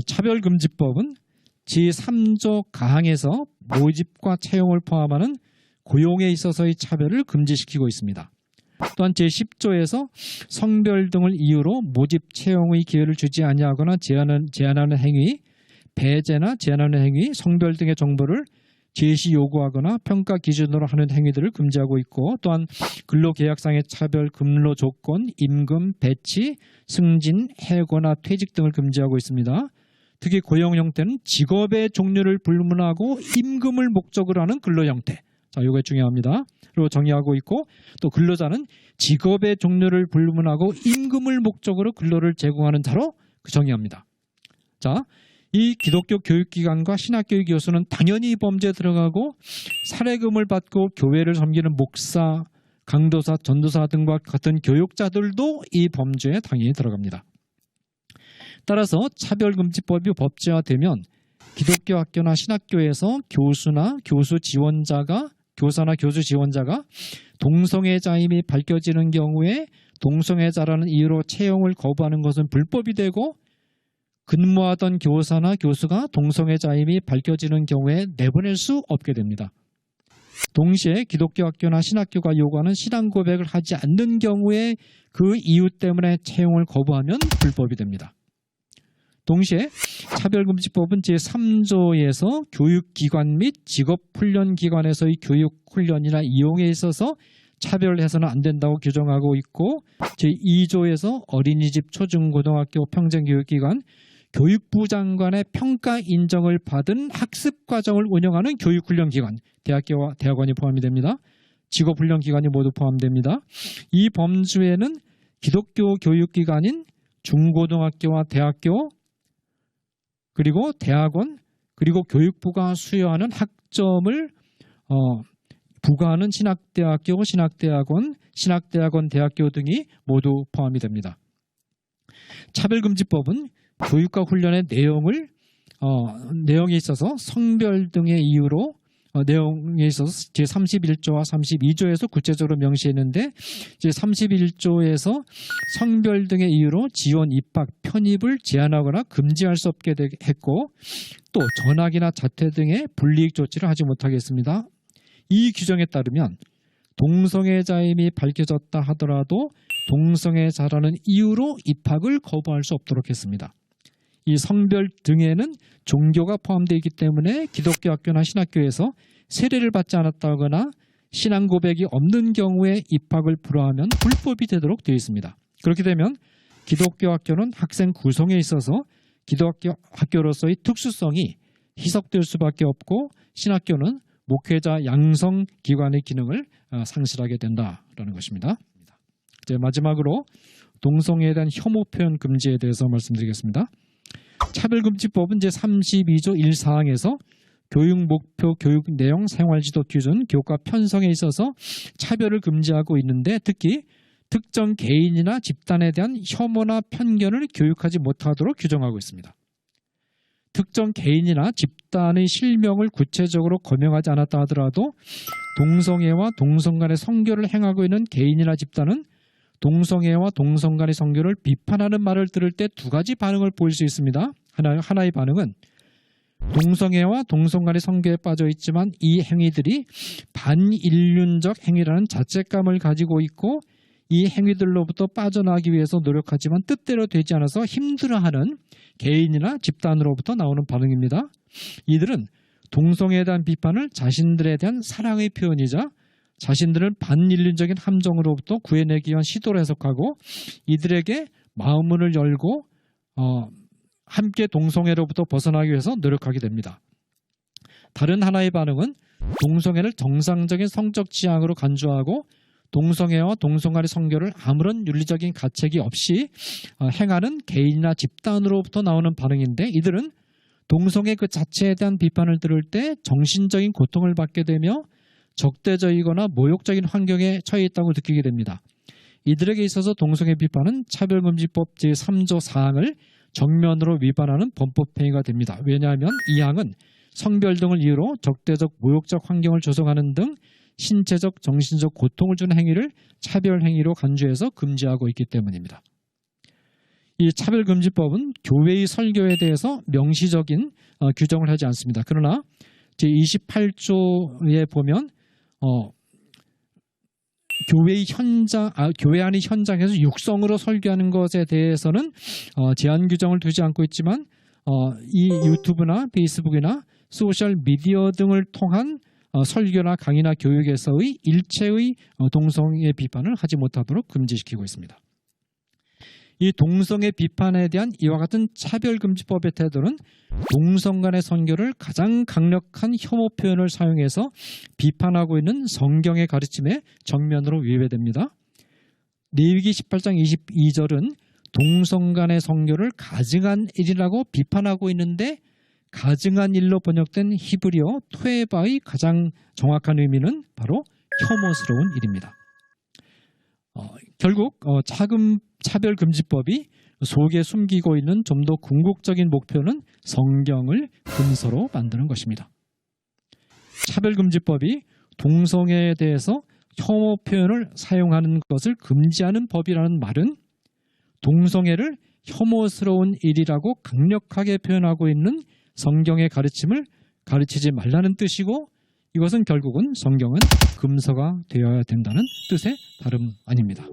차별금지법은 제3조 가항에서 모집과 채용을 포함하는 고용에 있어서의 차별을 금지시키고 있습니다. 또한 제10조에서 성별 등을 이유로 모집 채용의 기회를 주지 아니하거나 제한하는 행위, 배제나 제한하는 행위, 성별 등의 정보를 제시 요구하거나 평가 기준으로 하는 행위들을 금지하고 있고, 또한 근로계약상의 차별, 근로 조건, 임금, 배치, 승진, 해고나 퇴직 등을 금지하고 있습니다. 특히 고용 형태는 직업의 종류를 불문하고 임금을 목적으로 하는 근로 형태. 자, 이게 중요합니다. 로 정의하고 있고, 또 근로자는 직업의 종류를 불문하고 임금을 목적으로 근로를 제공하는 자로 정의합니다. 자, 이 기독교 교육기관과 신학교의 교수는 당연히 이 범죄에 들어가고, 사례금을 받고 교회를 섬기는 목사, 강도사, 전도사 등과 같은 교육자들도 이 범죄에 당연히 들어갑니다. 따라서 차별금지법이 법제화되면 기독교 학교나 신학교에서 교사나 교수 지원자가 동성애자임이 밝혀지는 경우에 동성애자라는 이유로 채용을 거부하는 것은 불법이 되고, 근무하던 교사나 교수가 동성애자임이 밝혀지는 경우에 내보낼 수 없게 됩니다. 동시에 기독교 학교나 신학교가 요구하는 신앙 고백을 하지 않는 경우에 그 이유 때문에 채용을 거부하면 불법이 됩니다. 동시에 차별금지법은 제3조에서 교육기관 및 직업훈련기관에서의 교육훈련이나 이용에 있어서 차별해서는 안 된다고 규정하고 있고, 제2조에서 어린이집, 초중고등학교, 평생교육기관, 교육부 장관의 평가 인정을 받은 학습과정을 운영하는 교육훈련기관, 대학교와 대학원이 포함이 됩니다. 직업훈련기관이 모두 포함됩니다. 이 범주에는 기독교 교육기관인 중고등학교와 대학교, 그리고 대학원, 그리고 교육부가 수여하는 학점을 부과하는 신학대학교, 신학대학원, 신학대학원 대학교 등이 모두 포함이 됩니다. 차별금지법은 교육과 훈련의 내용에 있어서 성별 등의 이유로 내용에 있어서 제31조와 32조에서 구체적으로 명시했는데, 제31조에서 성별 등의 이유로 지원, 입학, 편입을 제한하거나 금지할 수 없게 했고, 또 전학이나 자퇴 등의 불이익 조치를 하지 못하게 했습니다. 이 규정에 따르면 동성애자임이 밝혀졌다 하더라도 동성애자라는 이유로 입학을 거부할 수 없도록 했습니다. 이 성별 등에는 종교가 포함되어 있기 때문에 기독교 학교나 신학교에서 세례를 받지 않았다거나 신앙 고백이 없는 경우에 입학을 불허하면 불법이 되도록 되어 있습니다. 그렇게 되면 기독교 학교는 학생 구성에 있어서 기독교 학교로서의 특수성이 희석될 수밖에 없고, 신학교는 목회자 양성 기관의 기능을 상실하게 된다라는 것입니다. 이제 마지막으로 동성애에 대한 혐오 표현 금지에 대해서 말씀드리겠습니다. 차별금지법은 제32조 1사항에서 교육 목표, 교육 내용, 생활지도 기준, 교과 편성에 있어서 차별을 금지하고 있는데, 특히 특정 개인이나 집단에 대한 혐오나 편견을 교육하지 못하도록 규정하고 있습니다. 특정 개인이나 집단의 실명을 구체적으로 거명하지 않았다 하더라도 동성애와 동성 간의 성교를 행하고 있는 개인이나 집단은 동성애와 동성 간의 성교를 비판하는 말을 들을 때 두 가지 반응을 보일 수 있습니다. 하나의 반응은 동성애와 동성 간의 성교에 빠져 있지만 이 행위들이 반인륜적 행위라는 자책감을 가지고 있고, 이 행위들로부터 빠져나가기 위해서 노력하지만 뜻대로 되지 않아서 힘들어하는 개인이나 집단으로부터 나오는 반응입니다. 이들은 동성애에 대한 비판을 자신들에 대한 사랑의 표현이자 자신들은 반인륜적인 함정으로부터 구해내기 위한 시도로 해석하고, 이들에게 마음문을 열고 함께 동성애로부터 벗어나기 위해서 노력하게 됩니다. 다른 하나의 반응은 동성애를 정상적인 성적 지향으로 간주하고 동성애와 동성 간의 성교를 아무런 윤리적인 가책이 없이 행하는 개인이나 집단으로부터 나오는 반응인데, 이들은 동성애 그 자체에 대한 비판을 들을 때 정신적인 고통을 받게 되며 적대적이거나 모욕적인 환경에 처해 있다고 느끼게 됩니다. 이들에게 있어서 동성애 비판은 차별금지법 제3조 사항을 정면으로 위반하는 범법행위가 됩니다. 왜냐하면 이 항은 성별 등을 이유로 적대적 모욕적 환경을 조성하는 등 신체적 정신적 고통을 주는 행위를 차별행위로 간주해서 금지하고 있기 때문입니다. 이 차별금지법은 교회의 설교에 대해서 명시적인 규정을 하지 않습니다. 그러나 제28조에 보면 교회 안의 현장에서 육성으로 설교하는 것에 대해서는 제한 규정을 두지 않고 있지만 이 유튜브나 페이스북이나 소셜 미디어 등을 통한 설교나 강의나 교육에서의 일체의 동성애 비판을 하지 못하도록 금지시키고 있습니다. 이 동성애 비판에 대한 이와 같은 차별금지법의 태도는 동성 간의 선교를 가장 강력한 혐오 표현을 사용해서 비판하고 있는 성경의 가르침에 정면으로 위배됩니다. 레위기 18장 22절은 동성 간의 선교를 가증한 일이라고 비판하고 있는데 가증한 일로 번역된 히브리어 토에바의 가장 정확한 의미는 바로 혐오스러운 일입니다. 결국 차별금지법이 속에 숨기고 있는 좀 더 궁극적인 목표는 성경을 금서로 만드는 것입니다. 차별금지법이 동성애에 대해서 혐오 표현을 사용하는 것을 금지하는 법이라는 말은 동성애를 혐오스러운 일이라고 강력하게 표현하고 있는 성경의 가르침을 가르치지 말라는 뜻이고, 이것은 결국은 성경은 금서가 되어야 된다는 뜻의 다름 아닙니다.